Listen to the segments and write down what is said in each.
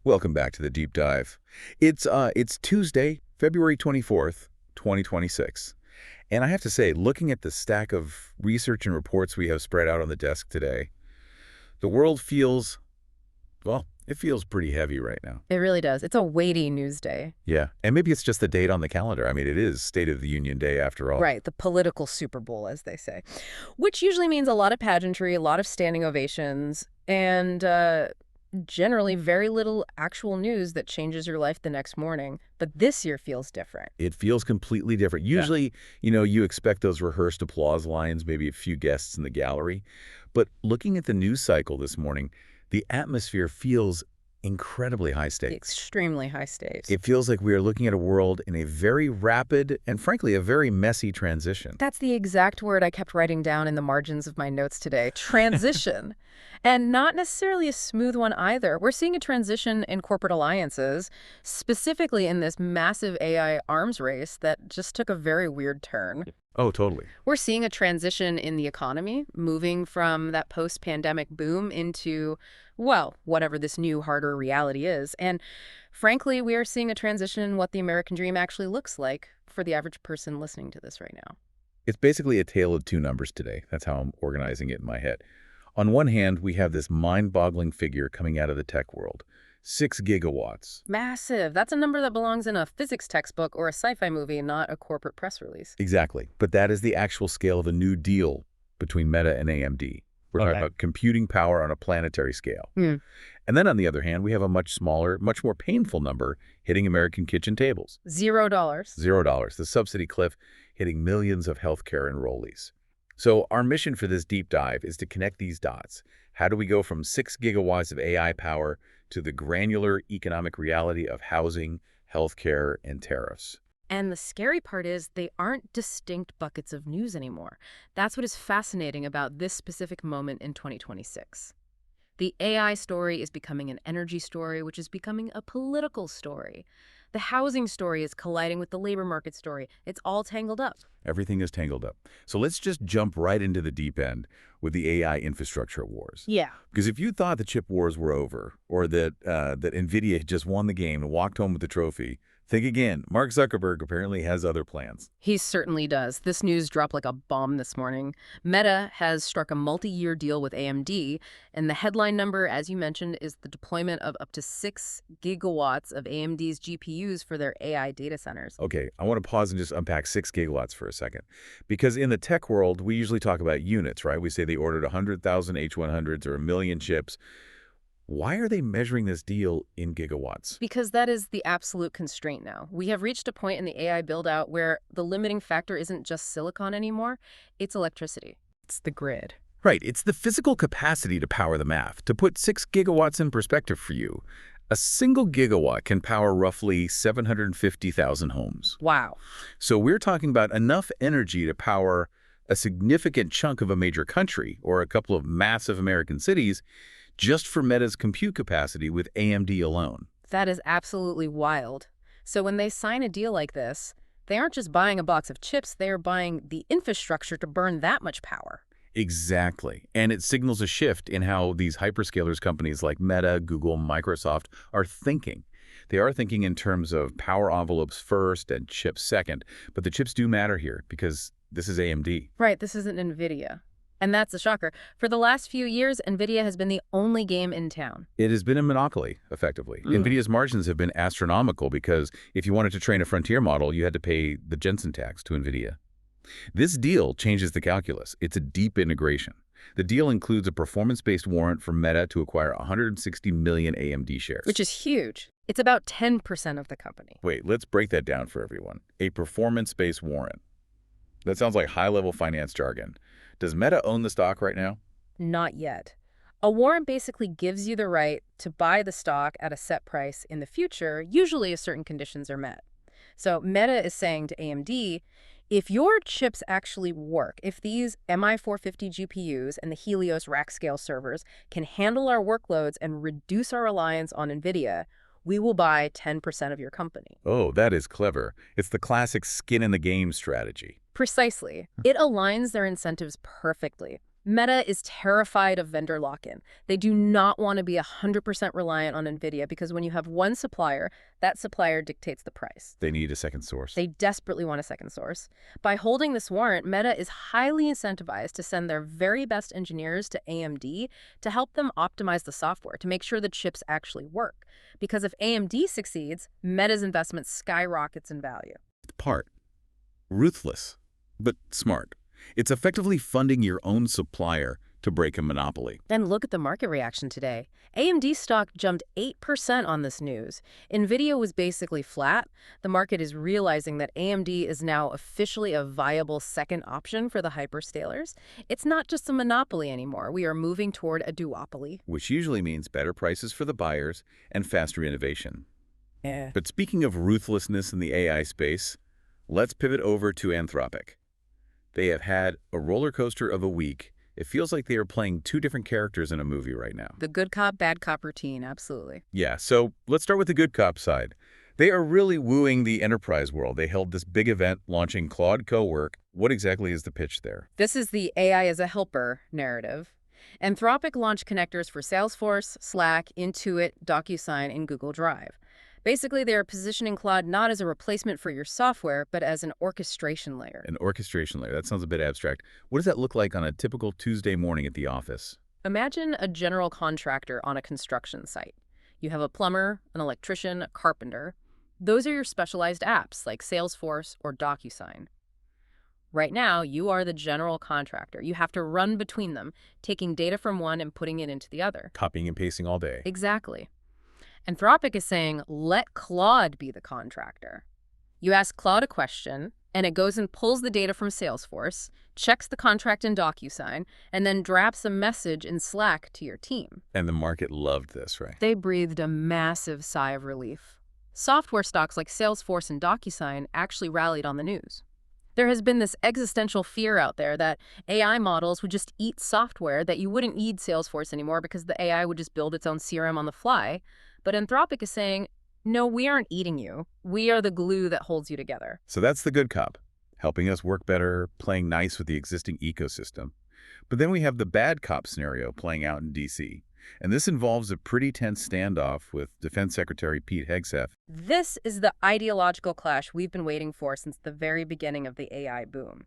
Welcome back to the deep dive. It's Tuesday, February 24th, 2026. And I have to say, looking at the stack of research and reports we have spread out on the desk today, the world feels, well, it feels pretty heavy right now. It really does. It's a weighty news day. Yeah, and maybe it's just the date on the calendar. I mean, it is State of the Union Day after all. Right, the political Super Bowl, as they say, which usually means a lot of pageantry, a lot of standing ovations, and generally very little actual news that changes your life the next morning. But this year feels different. It feels completely different. Usually, you expect those rehearsed applause lines, maybe a few guests in the gallery. But looking at the news cycle this morning, the atmosphere feels incredibly high stakes. Extremely high stakes. It feels like we are looking at a world in a very rapid and, frankly, a very messy transition. That's the exact word I kept writing down in the margins of my notes today. Transition. And not necessarily a smooth one either. We're seeing a transition in corporate alliances, specifically in this massive AI arms race that just took a very weird turn. Oh, totally. We're seeing a transition in the economy, moving from that post-pandemic boom into, well, whatever this new, harder reality is. And frankly, we are seeing a transition in what the American dream actually looks like for the average person listening to this right now. It's basically a tale of two numbers today. That's how I'm organizing it in my head. On one hand, we have this mind-boggling figure coming out of the tech world. 6 gigawatts. Massive. That's a number that belongs in a physics textbook or a sci-fi movie, not a corporate press release. Exactly. But that is the actual scale of a new deal between Meta and AMD. We're talking about computing power on a planetary scale. And then on the other hand, we have a much smaller, much more painful number hitting American kitchen tables. $0. $0. The subsidy cliff hitting millions of healthcare enrollees. So our mission for this deep dive is to connect these dots. How do we go from 6 gigawatts of AI power to the granular economic reality of housing, healthcare, and tariffs? And the scary part is they aren't distinct buckets of news anymore. That's what is fascinating about this specific moment in 2026. The AI story is becoming an energy story, which is becoming a political story. The housing story is colliding with the labor market story. It's all tangled up. Everything is tangled up. So let's just jump right into the deep end with the AI infrastructure wars. Yeah. Because if you thought the chip wars were over, or that NVIDIA had just won the game and walked home with the trophy, think again. Mark Zuckerberg apparently has other plans. He certainly does. This news dropped like a bomb this morning. Meta has struck a multi-year deal with AMD, and the headline number, as you mentioned, is the deployment of up to 6 gigawatts of AMD's GPUs for their AI data centers. Okay, I want to pause and just unpack 6 gigawatts for a second. Because in the tech world, we usually talk about units, right? We say they ordered 100,000 H100s or 1 million chips. Why are they measuring this deal in gigawatts? Because that is the absolute constraint now. We have reached a point in the AI build-out where the limiting factor isn't just silicon anymore, it's electricity. It's the grid. Right, it's the physical capacity to power the math. To put 6 gigawatts in perspective for you, a single gigawatt can power roughly 750,000 homes. Wow. So we're talking about enough energy to power a significant chunk of a major country or a couple of massive American cities just for Meta's compute capacity with AMD alone. That is absolutely wild. So when they sign a deal like this, they aren't just buying a box of chips, they are buying the infrastructure to burn that much power. Exactly. And it signals a shift in how these hyperscalers companies like Meta, Google, Microsoft are thinking. They are thinking in terms of power envelopes first and chips second. But the chips do matter here because this is AMD. Right, this isn't NVIDIA. And that's a shocker. For the last few years, NVIDIA has been the only game in town. It has been a monopoly, effectively. NVIDIA's margins have been astronomical because if you wanted to train a frontier model, you had to pay the Jensen tax to NVIDIA. This deal changes the calculus. It's a deep integration. The deal includes a performance-based warrant for Meta to acquire 160 million AMD shares. Which is huge. It's about 10% of the company. Wait, let's break that down for everyone. A performance-based warrant. That sounds like high-level finance jargon. Does Meta own the stock right now? Not yet. A warrant basically gives you the right to buy the stock at a set price in the future, usually if certain conditions are met. So Meta is saying to AMD, if your chips actually work, if these MI450 GPUs and the Helios rack-scale servers can handle our workloads and reduce our reliance on NVIDIA, we will buy 10% of your company. Oh, that is clever. It's the classic skin in the game strategy. Precisely. It aligns their incentives perfectly. Meta is terrified of vendor lock-in. They do not want to be 100% reliant on NVIDIA because when you have one supplier, that supplier dictates the price. They need a second source. They desperately want a second source. By holding this warrant, Meta is highly incentivized to send their very best engineers to AMD to help them optimize the software, to make sure the chips actually work. Because if AMD succeeds, Meta's investment skyrockets in value. Part. Ruthless, but smart. It's effectively funding your own supplier to break a monopoly. And look at the market reaction today. AMD stock jumped 8% on this news. NVIDIA was basically flat. The market is realizing that AMD is now officially a viable second option for the hyperscalers. It's not just a monopoly anymore. We are moving toward a duopoly. Which usually means better prices for the buyers and faster innovation. Yeah. But speaking of ruthlessness in the AI space, let's pivot over to Anthropic. They have had a roller coaster of a week. It feels like they are playing two different characters in a movie right now. The good cop, bad cop routine, absolutely. Yeah, so let's start with the good cop side. They are really wooing the enterprise world. They held this big event launching Claude Co-work. What exactly is the pitch there? This is the AI as a helper narrative. Anthropic launched connectors for Salesforce, Slack, Intuit, DocuSign, and Google Drive. Basically, they are positioning Claude not as a replacement for your software, but as an orchestration layer. An orchestration layer. That sounds a bit abstract. What does that look like on a typical Tuesday morning at the office? Imagine a general contractor on a construction site. You have a plumber, an electrician, a carpenter. Those are your specialized apps like Salesforce or DocuSign. Right now, you are the general contractor. You have to run between them, taking data from one and putting it into the other. Copying and pasting all day. Exactly. Anthropic is saying, let Claude be the contractor. You ask Claude a question, and it goes and pulls the data from Salesforce, checks the contract in DocuSign, and then drafts a message in Slack to your team. And the market loved this, right? They breathed a massive sigh of relief. Software stocks like Salesforce and DocuSign actually rallied on the news. There has been this existential fear out there that AI models would just eat software, that you wouldn't need Salesforce anymore because the AI would just build its own CRM on the fly. But Anthropic is saying, no, we aren't eating you. We are the glue that holds you together. So that's the good cop, helping us work better, playing nice with the existing ecosystem. But then we have the bad cop scenario playing out in D.C. And this involves a pretty tense standoff with Defense Secretary Pete Hegseth. This is the ideological clash we've been waiting for since the very beginning of the AI boom.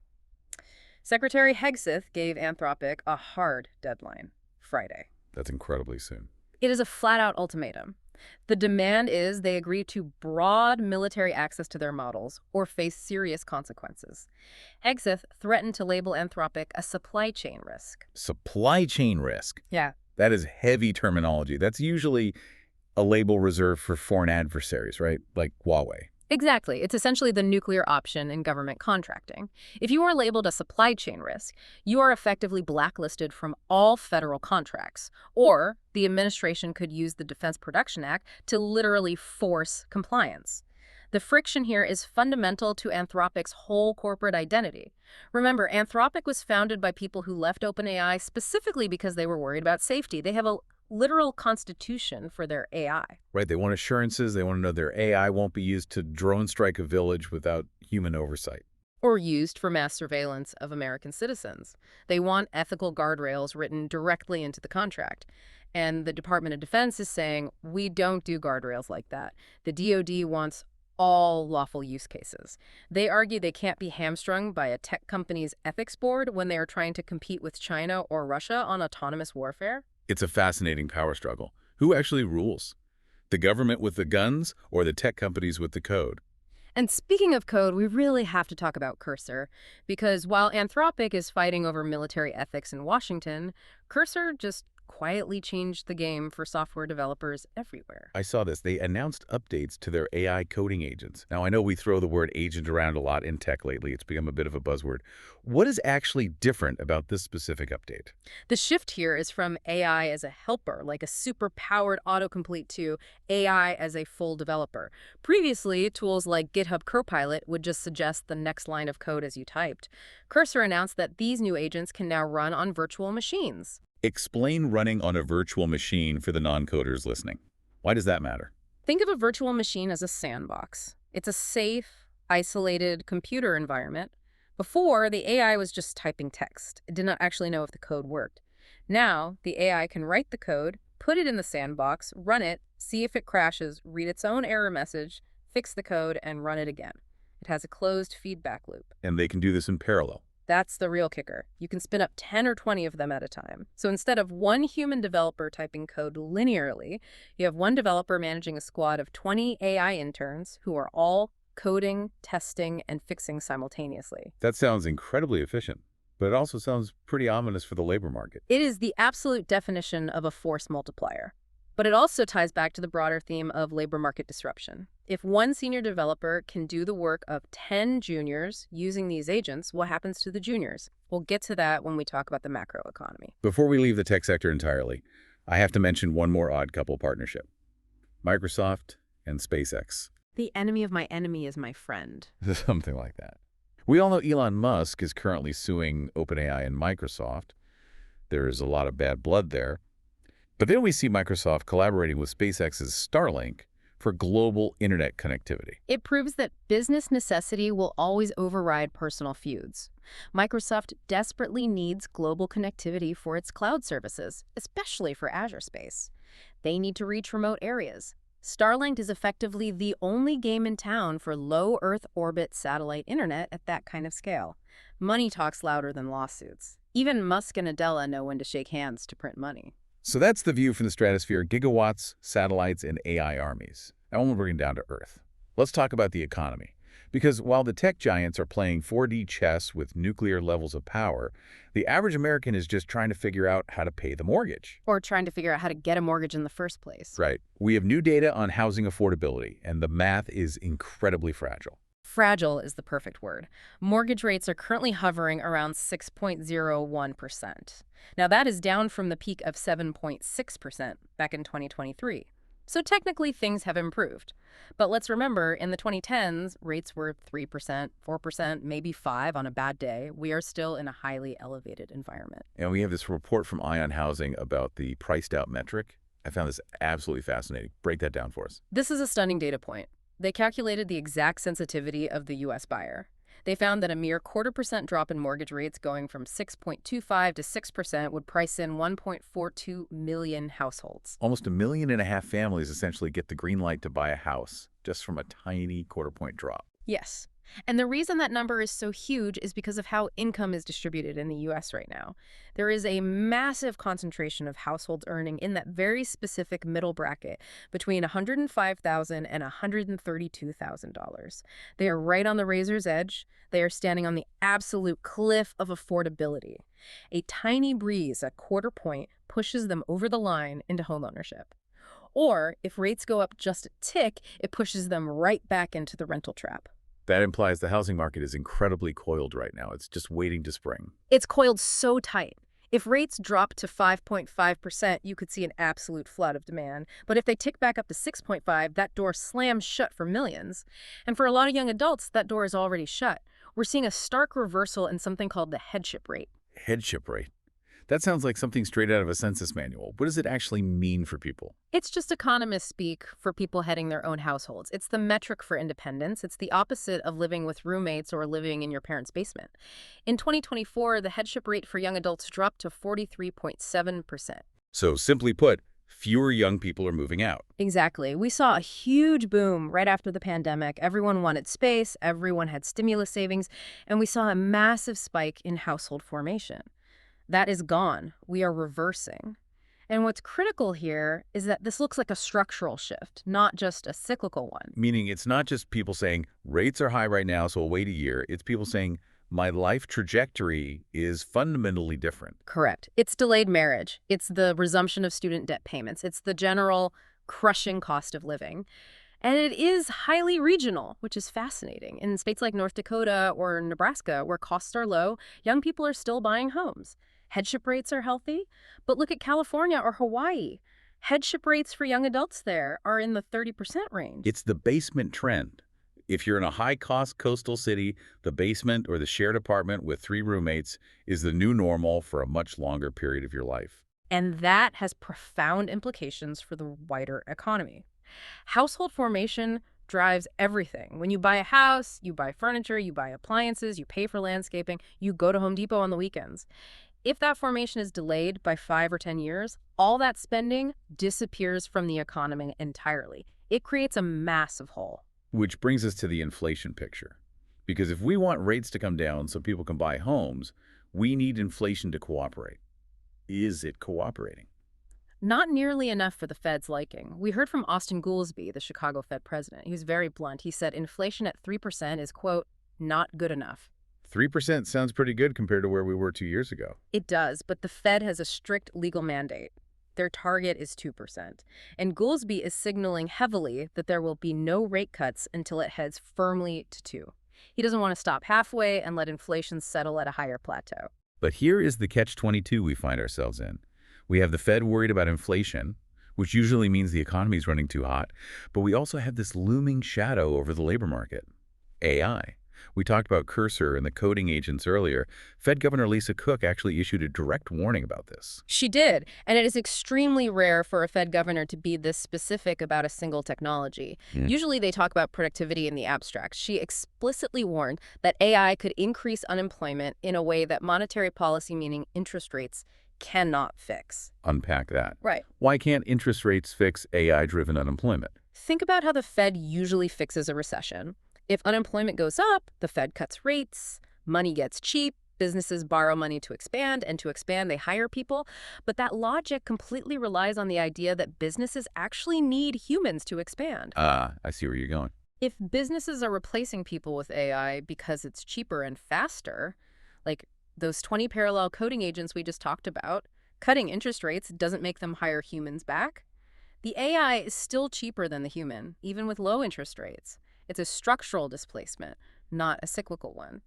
Secretary Hegseth gave Anthropic a hard deadline, Friday. That's incredibly soon. It is a flat-out ultimatum. The demand is they agree to broad military access to their models or face serious consequences. Hegseth threatened to label Anthropic a supply chain risk. Supply chain risk? Yeah. That is heavy terminology. That's usually a label reserved for foreign adversaries, right? Like Huawei. Exactly. It's essentially the nuclear option in government contracting. If you are labeled a supply chain risk, you are effectively blacklisted from all federal contracts, or the administration could use the Defense Production Act to literally force compliance. The friction here is fundamental to Anthropic's whole corporate identity. Remember, Anthropic was founded by people who left OpenAI specifically because they were worried about safety. They have a literal constitution for their AI. Right, they want assurances. They want to know their AI won't be used to drone strike a village without human oversight. Or used for mass surveillance of American citizens. They want ethical guardrails written directly into the contract. And the Department of Defense is saying, we don't do guardrails like that. The DoD wants all lawful use cases. They argue they can't be hamstrung by a tech company's ethics board when they are trying to compete with China or Russia on autonomous warfare. It's a fascinating power struggle. Who actually rules? The government with the guns or the tech companies with the code? And speaking of code, we really have to talk about Cursor, because while Anthropic is fighting over military ethics in Washington, Cursor just quietly changed the game for software developers everywhere. I saw this. They announced updates to their AI coding agents. Now, I know we throw the word agent around a lot in tech lately. It's become a bit of a buzzword. What is actually different about this specific update? The shift here is from AI as a helper, like a super-powered autocomplete, to AI as a full developer. Previously, tools like GitHub Copilot would just suggest the next line of code as you typed. Cursor announced that these new agents can now run on virtual machines. Explain running on a virtual machine for the non-coders listening. Why does that matter? Think of a virtual machine as a sandbox. It's a safe, isolated computer environment Before, the AI was just typing text. It did not actually know if the code worked. Now, the AI can write the code, put it in the sandbox, run it, see if it crashes, read its own error message, fix the code, and run it again. It has a closed feedback loop. And they can do this in parallel. That's the real kicker. You can spin up 10 or 20 of them at a time. So instead of one human developer typing code linearly, you have one developer managing a squad of 20 AI interns who are all coding, testing, and fixing simultaneously. That sounds incredibly efficient, but it also sounds pretty ominous for the labor market. It is the absolute definition of a force multiplier. But it also ties back to the broader theme of labor market disruption. If one senior developer can do the work of 10 juniors using these agents, what happens to the juniors? We'll get to that when we talk about the macro economy. Before we leave the tech sector entirely, I have to mention one more odd couple partnership. Microsoft and SpaceX. The enemy of my enemy is my friend. Something like that. We all know Elon Musk is currently suing OpenAI and Microsoft. There is a lot of bad blood there. But then we see Microsoft collaborating with SpaceX's Starlink for global internet connectivity. It proves that business necessity will always override personal feuds. Microsoft desperately needs global connectivity for its cloud services, especially for Azure space. They need to reach remote areas. Starlink is effectively the only game in town for low Earth orbit satellite internet at that kind of scale. Money talks louder than lawsuits. Even Musk and Adela know when to shake hands to print money. So that's the view from the stratosphere: gigawatts, satellites, and AI armies. Now we'll bring it down to Earth. Let's talk about the economy. Because while the tech giants are playing 4D chess with nuclear levels of power, the average American is just trying to figure out how to pay the mortgage. Or trying to figure out how to get a mortgage in the first place. Right. We have new data on housing affordability, and the math is incredibly fragile. Fragile is the perfect word. Mortgage rates are currently hovering around 6.01%. Now that is down from the peak of 7.6% back in 2023. So technically things have improved. But let's remember, in the 2010s, rates were 3%, 4%, maybe 5% on a bad day. We are still in a highly elevated environment. And we have this report from Ion Housing about the priced out metric. I found this absolutely fascinating. Break that down for us. This is a stunning data point. They calculated the exact sensitivity of the U.S. buyer. They found that a mere 0.25% drop in mortgage rates going from 6.25 to 6% would price in 1.42 million households. Almost 1.5 million families essentially get the green light to buy a house just from a tiny 0.25 drop. Yes. And the reason that number is so huge is because of how income is distributed in the U.S. right now. There is a massive concentration of households earning in that very specific middle bracket between $105,000 and $132,000. They are right on the razor's edge. They are standing on the absolute cliff of affordability. A tiny breeze, a quarter point, pushes them over the line into homeownership. Or if rates go up just a tick, it pushes them right back into the rental trap. That implies the housing market is incredibly coiled right now. It's just waiting to spring. It's coiled so tight. If rates drop to 5.5%, you could see an absolute flood of demand. But if they tick back up to 6.5%, that door slams shut for millions. And for a lot of young adults, that door is already shut. We're seeing a stark reversal in something called the headship rate. Headship rate. That sounds like something straight out of a census manual. What does it actually mean for people? It's just economist speak for people heading their own households. It's the metric for independence. It's the opposite of living with roommates or living in your parents' basement. In 2024, the headship rate for young adults dropped to 43.7%. So simply put, fewer young people are moving out. Exactly. We saw a huge boom right after the pandemic. Everyone wanted space, everyone had stimulus savings, and we saw a massive spike in household formation. That is gone. We are reversing. And what's critical here is that this looks like a structural shift, not just a cyclical one. Meaning it's not just people saying, rates are high right now, so we'll wait a year. It's people saying, my life trajectory is fundamentally different. Correct. It's delayed marriage. It's the resumption of student debt payments. It's the general crushing cost of living. And it is highly regional, which is fascinating. In states like North Dakota or Nebraska, where costs are low, young people are still buying homes. Headship rates are healthy, but look at California or Hawaii. Headship rates for young adults there are in the 30% range. It's the basement trend. If you're in a high-cost coastal city, the basement or the shared apartment with 3 roommates is the new normal for a much longer period of your life. And that has profound implications for the wider economy. Household formation drives everything. When you buy a house, you buy furniture, you buy appliances, you pay for landscaping, you go to Home Depot on the weekends. If that formation is delayed by 5 or 10 years, all that spending disappears from the economy entirely. It creates a massive hole. Which brings us to the inflation picture. Because if we want rates to come down so people can buy homes, we need inflation to cooperate. Is it cooperating? Not nearly enough for the Fed's liking. We heard from Austin Goolsbee, the Chicago Fed president. He was very blunt. He said inflation at 3% is, quote, not good enough. 3% sounds pretty good compared to where we were 2 years ago. It does, but the Fed has a strict legal mandate. Their target is 2%. And Goolsbee is signaling heavily that there will be no rate cuts until it heads firmly to 2. He doesn't want to stop halfway and let inflation settle at a higher plateau. But here is the catch-22 we find ourselves in. We have the Fed worried about inflation, which usually means the economy is running too hot, but we also have this looming shadow over the labor market, AI. We talked about Cursor and the coding agents earlier. Fed Governor Lisa Cook actually issued a direct warning about this. She did, and it is extremely rare for a Fed governor to be this specific about a single technology. Usually they talk about productivity in the abstract. She explicitly warned that AI could increase unemployment in a way that monetary policy, meaning interest rates, cannot fix. Unpack that. Right. Why can't interest rates fix AI-driven unemployment? Think about how the Fed usually fixes a recession. If unemployment goes up, the Fed cuts rates, money gets cheap, businesses borrow money to expand, and to expand they hire people. But that logic completely relies on the idea that businesses actually need humans to expand. I see where you're going. If businesses are replacing people with AI because it's cheaper and faster, like those 20 parallel coding agents we just talked about, cutting interest rates doesn't make them hire humans back. The AI is still cheaper than the human, even with low interest rates. It's a structural displacement, not a cyclical one.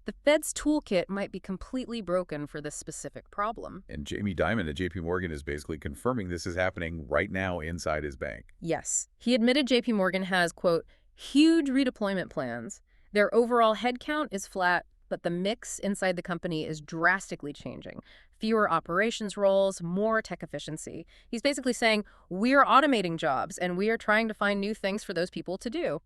The Fed's toolkit might be completely broken for this specific problem. And Jamie Dimon at JPMorgan is basically confirming this is happening right now inside his bank. Yes. He admitted JPMorgan has, quote, huge redeployment plans. Their overall headcount is flat, but the mix inside the company is drastically changing. Fewer operations roles, more tech efficiency. He's basically saying, we're automating jobs, and we are trying to find new things for those people to do.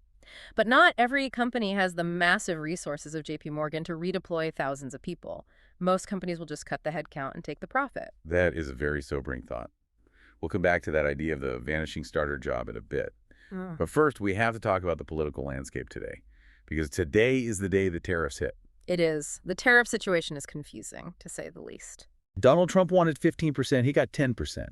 But not every company has the massive resources of JPMorgan to redeploy thousands of people. Most companies will just cut the headcount and take the profit. That is a very sobering thought. We'll come back to that idea of the vanishing starter job in a bit. But first, we have to talk about the political landscape today, because today is the day the tariffs hit. It is. The tariff situation is confusing, to say the least. Donald Trump wanted 15%, he got 10%.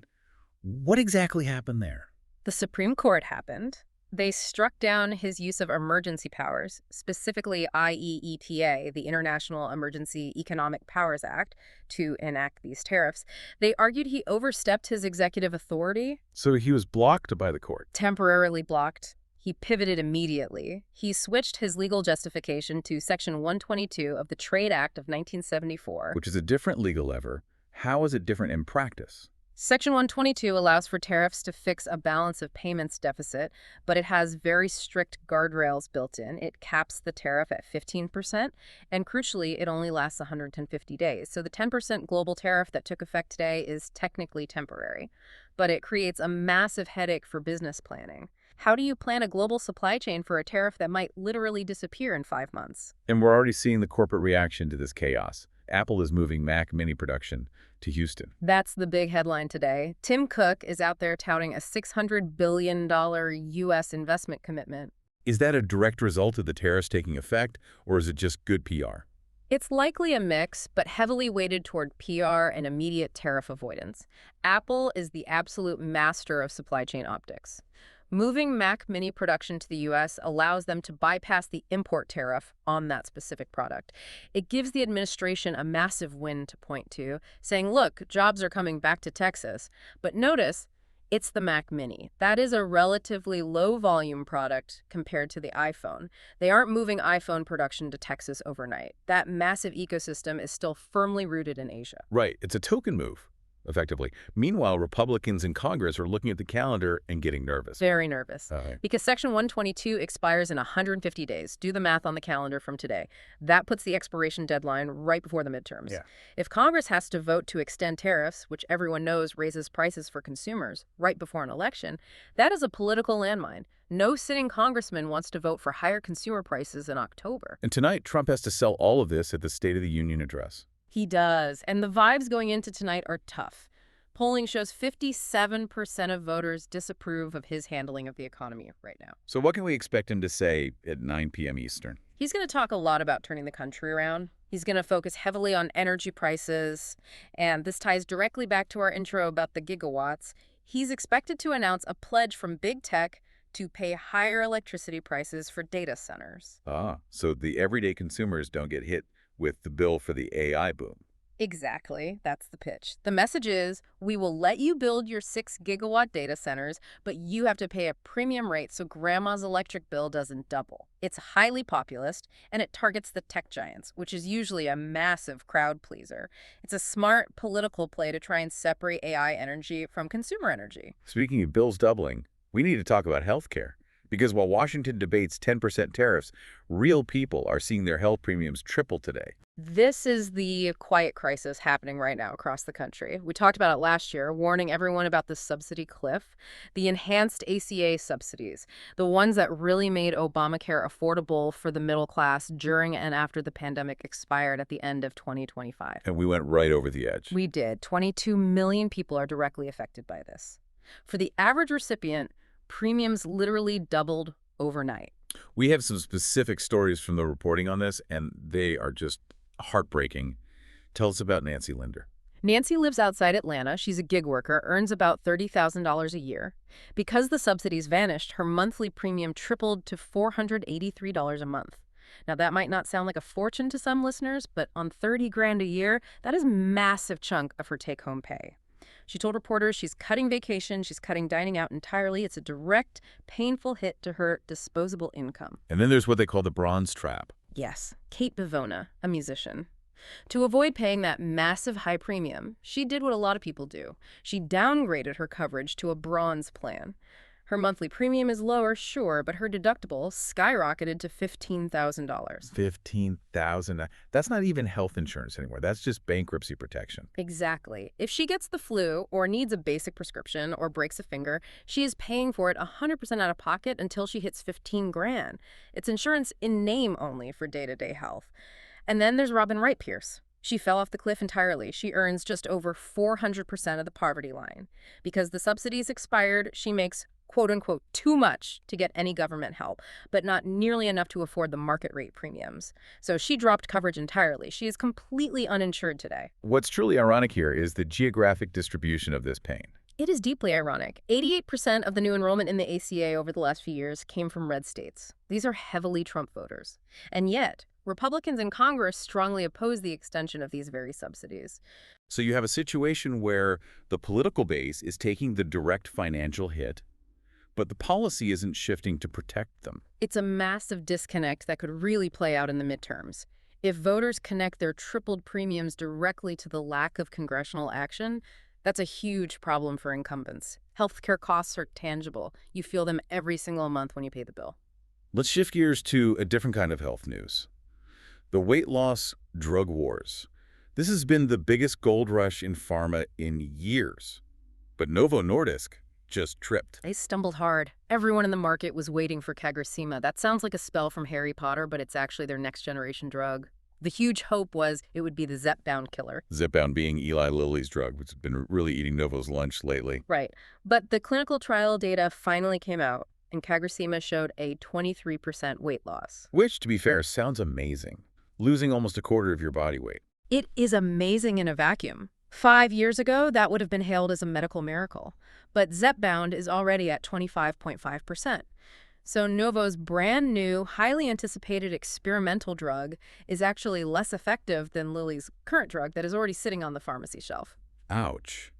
What exactly happened there? The Supreme Court happened. They struck down his use of emergency powers, specifically IEETA, the International Emergency Economic Powers Act, to enact these tariffs. They argued he overstepped his executive authority. So he was blocked by the court. Temporarily blocked. He pivoted immediately. He switched his legal justification to Section 122 of the Trade Act of 1974. Which is a different legal lever. How is it different in practice? Section 122 allows for tariffs to fix a balance of payments deficit, but it has very strict guardrails built in. It caps the tariff at 15%, and crucially, it only lasts 150 days. So the 10% global tariff that took effect today is technically temporary, but it creates a massive headache for business planning. How do you plan a global supply chain for a tariff that might literally disappear in 5 months? And we're already seeing the corporate reaction to this chaos. Apple is moving Mac Mini production to Houston. That's the big headline today. Tim Cook is out there touting a $600 billion U.S. investment commitment. Is that a direct result of the tariffs taking effect, or is it just good PR? It's likely a mix, but heavily weighted toward PR and immediate tariff avoidance. Apple is the absolute master of supply chain optics. Moving Mac Mini production to the U.S. allows them to bypass the import tariff on that specific product. It gives the administration a massive win to point to, saying, look, jobs are coming back to Texas. But notice, it's the Mac Mini. That is a relatively low-volume product compared to the iPhone. They aren't moving iPhone production to Texas overnight. That massive ecosystem is still firmly rooted in Asia. Right. It's a token move. effectively. Meanwhile, Republicans in Congress are looking at the calendar and getting nervous. Very nervous. Okay. Because Section 122 expires in 150 days. Do the math on the calendar from today. That puts the expiration deadline right before the midterms. Yeah. If Congress has to vote to extend tariffs, which everyone knows raises prices for consumers, right before an election, that is a political landmine. No sitting congressman wants to vote for higher consumer prices in October. And tonight, Trump has to sell all of this at the State of the Union address. He does. And the vibes going into tonight are tough. Polling shows 57% of voters disapprove of his handling of the economy right now. So what can we expect him to say at 9 p.m. Eastern? He's going to talk a lot about turning the country around. He's going to focus heavily on energy prices. And this ties directly back to our intro about the gigawatts. He's expected to announce a pledge from big tech to pay higher electricity prices for data centers. So the everyday consumers don't get hit with the bill for the AI boom. Exactly. That's the pitch. The message is, we will let you build your 6-gigawatt data centers, but you have to pay a premium rate so grandma's electric bill doesn't double. It's highly populist, and it targets the tech giants, which is usually a massive crowd pleaser. It's a smart political play to try and separate AI energy from consumer energy. Speaking of bills doubling, we need to talk about healthcare. Because while Washington debates 10% tariffs, real people are seeing their health premiums triple today. This is the quiet crisis happening right now across the country. We talked about it last year, warning everyone about the subsidy cliff, the enhanced ACA subsidies, the ones that really made Obamacare affordable for the middle class during and after the pandemic expired at the end of 2025. And we went right over the edge. We did. 22 million people are directly affected by this. For the average recipient, premiums literally doubled overnight. We have some specific stories from the reporting on this, and they are just heartbreaking. Tell us about Nancy Linder. Nancy lives outside Atlanta. She's a gig worker, earns about $30,000 a year. Because the subsidies vanished, her monthly premium tripled to $483 a month. Now, that might not sound like a fortune to some listeners, but on $30 grand a year, that is a massive chunk of her take-home pay. She told reporters she's cutting vacation, she's cutting dining out entirely. It's a direct, painful hit to her disposable income. And then there's what they call the bronze trap. Yes, Kate Bivona, a musician. To avoid paying that massive high premium, she did what a lot of people do. She downgraded her coverage to a bronze plan. Her monthly premium is lower, sure, but her deductible skyrocketed to $15,000. $15,000. That's not even health insurance anymore. That's just bankruptcy protection. Exactly. If she gets the flu or needs a basic prescription or breaks a finger, she is paying for it 100% out of pocket until she hits 15 grand. It's insurance in name only for day-to-day health. And then there's Robin Wright Pierce. She fell off the cliff entirely. She earns just over 400% of the poverty line. Because the subsidies expired, she makes quote-unquote too much to get any government help, but not nearly enough to afford the market rate premiums. So she dropped coverage entirely. She is completely uninsured today. What's truly ironic here is the geographic distribution of this pain. It is deeply ironic. 88% of the new enrollment in the ACA over the last few years came from red states. These are heavily Trump voters. And yet, Republicans in Congress strongly oppose the extension of these very subsidies. So you have a situation where the political base is taking the direct financial hit, but the policy isn't shifting to protect them. It's a massive disconnect that could really play out in the midterms. If voters connect their tripled premiums directly to the lack of congressional action, that's a huge problem for incumbents. Healthcare costs are tangible. You feel them every single month when you pay the bill. Let's shift gears to a different kind of health news. The weight loss drug wars. This has been the biggest gold rush in pharma in years. But Novo Nordisk just tripped. They stumbled hard. Everyone in the market was waiting for Kagrasima. That sounds like a spell from Harry Potter, but it's actually their next-generation drug. The huge hope was it would be the Zepbound killer. Zepbound being Eli Lilly's drug, which has been really eating Novo's lunch lately. Right. But the clinical trial data finally came out, and Kagrasima showed a 23% weight loss. Which, to be fair, sounds amazing. Losing almost a quarter of your body weight. It is amazing in a vacuum. 5 years ago, that would have been hailed as a medical miracle. But Zepbound is already at 25.5%. So Novo's brand new, highly anticipated experimental drug is actually less effective than Lilly's current drug that is already sitting on the pharmacy shelf. Ouch.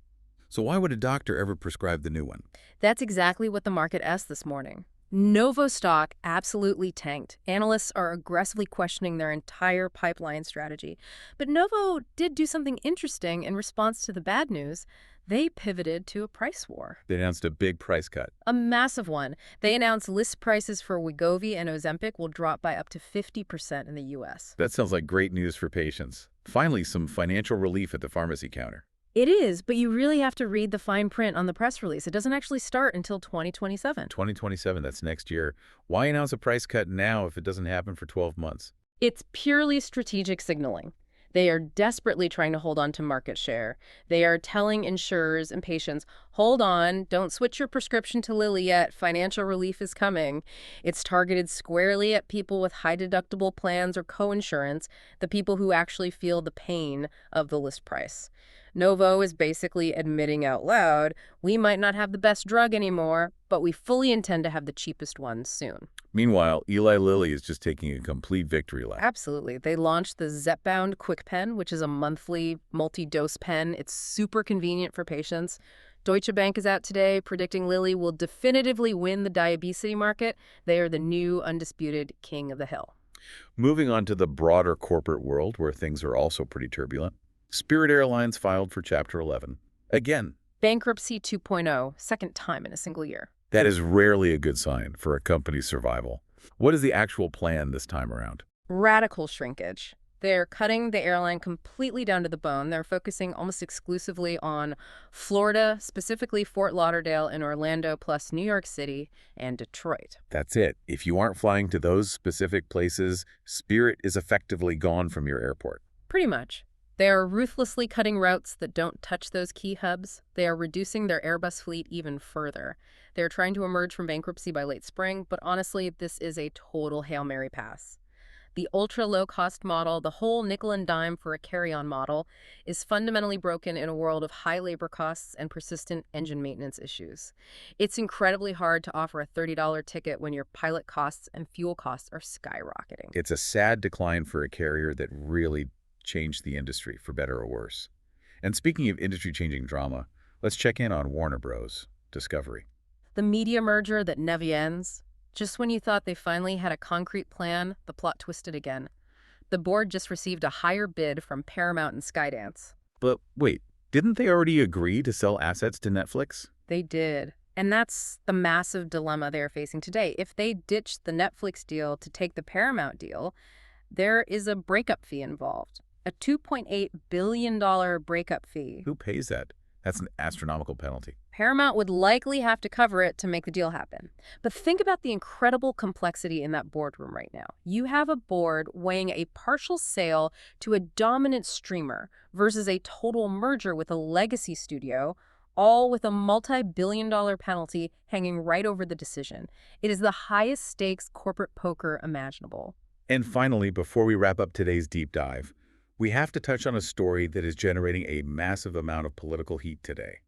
So why would a doctor ever prescribe the new one? That's exactly what the market asked this morning. Novo stock absolutely tanked. Analysts are aggressively questioning their entire pipeline strategy. But Novo did do something interesting in response to the bad news. They pivoted to a price war. They announced a big price cut. A massive one. They announced list prices for Wegovy and Ozempic will drop by up to 50% in the U.S. That sounds like great news for patients. Finally, some financial relief at the pharmacy counter. It is, but you really have to read the fine print on the press release. It doesn't actually start until 2027. 2027, that's next year. Why announce a price cut now if it doesn't happen for 12 months? It's purely strategic signaling. They are desperately trying to hold on to market share. They are telling insurers and patients, hold on, don't switch your prescription to Lilly yet. Financial relief is coming. It's targeted squarely at people with high deductible plans or coinsurance, the people who actually feel the pain of the list price. Novo is basically admitting out loud, we might not have the best drug anymore, but we fully intend to have the cheapest one soon. Meanwhile, Eli Lilly is just taking a complete victory lap. Absolutely. They launched the Zepbound Quick Pen, which is a monthly multi-dose pen. It's super convenient for patients. Deutsche Bank is out today predicting Lilly will definitively win the diabetes market. They are the new undisputed king of the hill. Moving on to the broader corporate world, where things are also pretty turbulent. Spirit Airlines filed for Chapter 11. Again. Bankruptcy 2.0, second time in a single year. That is rarely a good sign for a company's survival. What is the actual plan this time around? Radical shrinkage. They're cutting the airline completely down to the bone. They're focusing almost exclusively on Florida, specifically Fort Lauderdale and Orlando, plus New York City and Detroit. That's it. If you aren't flying to those specific places, Spirit is effectively gone from your airport. Pretty much. They are ruthlessly cutting routes that don't touch those key hubs. They are reducing their Airbus fleet even further. They're trying to emerge from bankruptcy by late spring, but honestly, this is a total Hail Mary pass. The ultra-low-cost model, the whole nickel and dime for a carry-on model, is fundamentally broken in a world of high labor costs and persistent engine maintenance issues. It's incredibly hard to offer a $30 ticket when your pilot costs and fuel costs are skyrocketing. It's a sad decline for a carrier that really changed the industry, for better or worse. And speaking of industry-changing drama, let's check in on Warner Bros. Discovery. The media merger that never ends. Just when you thought they finally had a concrete plan, the plot twisted again. The board just received a higher bid from Paramount and Skydance. But wait, didn't they already agree to sell assets to Netflix? They did. And that's the massive dilemma they're facing today. If they ditch the Netflix deal to take the Paramount deal, there is a breakup fee involved. A $2.8 billion breakup fee. Who pays that? That's an astronomical penalty. Paramount would likely have to cover it to make the deal happen. But think about the incredible complexity in that boardroom right now. You have a board weighing a partial sale to a dominant streamer versus a total merger with a legacy studio, all with a multi-billion-dollar penalty hanging right over the decision. It is the highest stakes corporate poker imaginable. And finally, before we wrap up today's deep dive, we have to touch on a story that is generating a massive amount of political heat today.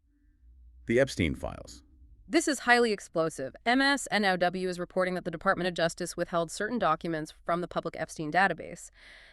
The Epstein files. This is highly explosive. MSNBC is reporting that the Department of Justice withheld certain documents from the public Epstein database,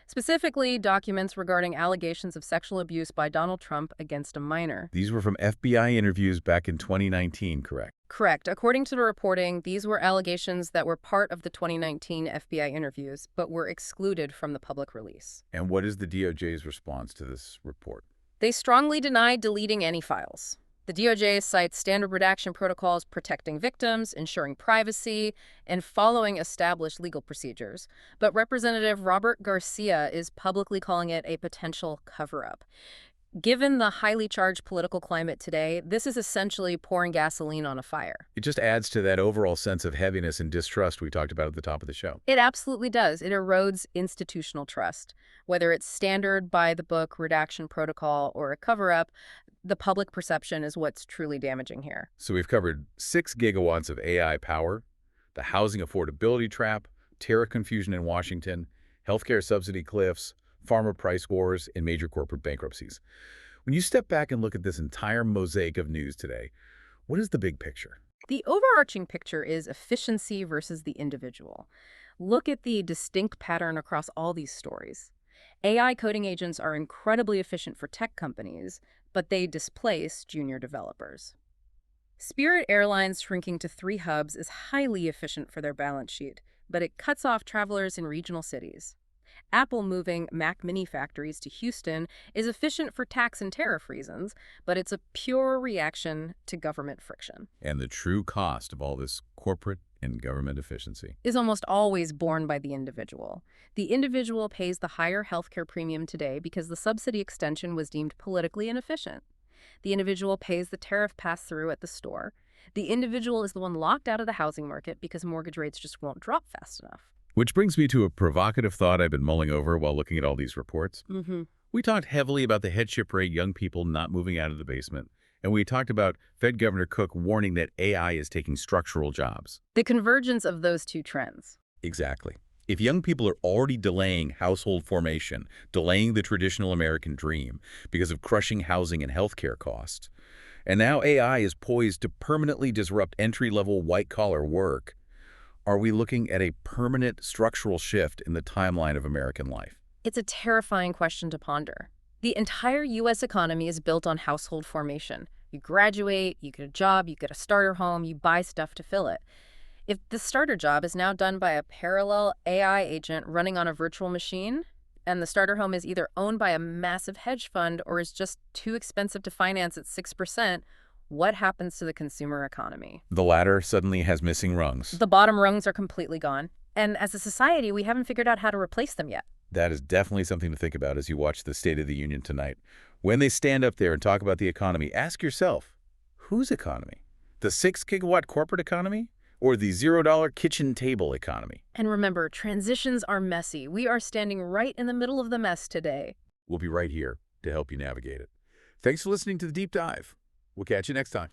specifically documents regarding allegations of sexual abuse by Donald Trump against a minor. These were from FBI interviews back in 2019, correct? Correct. According to the reporting, these were allegations that were part of the 2019 FBI interviews, but were excluded from the public release. And what is the DOJ's response to this report? They strongly denied deleting any files. The DOJ cites standard redaction protocols protecting victims, ensuring privacy, and following established legal procedures. But Representative Robert Garcia is publicly calling it a potential cover-up. Given the highly charged political climate today, this is essentially pouring gasoline on a fire. It just adds to that overall sense of heaviness and distrust we talked about at the top of the show. It absolutely does. It erodes institutional trust. Whether it's standard by-the-book redaction protocol or a cover-up, the public perception is what's truly damaging here. So we've covered 6 gigawatts of AI power, the housing affordability trap, tariff confusion in Washington, healthcare subsidy cliffs, pharma price wars, and major corporate bankruptcies. When you step back and look at this entire mosaic of news today, what is the big picture? The overarching picture is efficiency versus the individual. Look at the distinct pattern across all these stories. AI coding agents are incredibly efficient for tech companies, but they displace junior developers. Spirit Airlines shrinking to 3 hubs is highly efficient for their balance sheet, but it cuts off travelers in regional cities. Apple moving Mac Mini factories to Houston is efficient for tax and tariff reasons, but it's a pure reaction to government friction. And the true cost of all this corporate and government efficiency Is almost always borne by the individual. The individual pays the higher healthcare premium today because the subsidy extension was deemed politically inefficient. The individual pays the tariff pass-through at the store. The individual is the one locked out of the housing market because mortgage rates just won't drop fast enough. Which brings me to a provocative thought I've been mulling over while looking at all these reports. We talked heavily about the headship rate, young people not moving out of the basement, and we talked about Fed Governor Cook warning that AI is taking structural jobs. The convergence of those two trends. Exactly. If young people are already delaying household formation, delaying the traditional American dream because of crushing housing and healthcare costs, and now AI is poised to permanently disrupt entry-level white-collar work, are we looking at a permanent structural shift in the timeline of American life? It's a terrifying question to ponder. The entire U.S. economy is built on household formation. You graduate, you get a job, you get a starter home, you buy stuff to fill it. If the starter job is now done by a parallel AI agent running on a virtual machine, and the starter home is either owned by a massive hedge fund or is just too expensive to finance at 6%, what happens to the consumer economy? The latter suddenly has missing rungs. The bottom rungs are completely gone. And as a society, we haven't figured out how to replace them yet. That is definitely something to think about as you watch the State of the Union tonight. When they stand up there and talk about the economy, ask yourself, whose economy? The 6-gigawatt corporate economy or the $0 kitchen table economy? And remember, transitions are messy. We are standing right in the middle of the mess today. We'll be right here to help you navigate it. Thanks for listening to The Deep Dive. We'll catch you next time.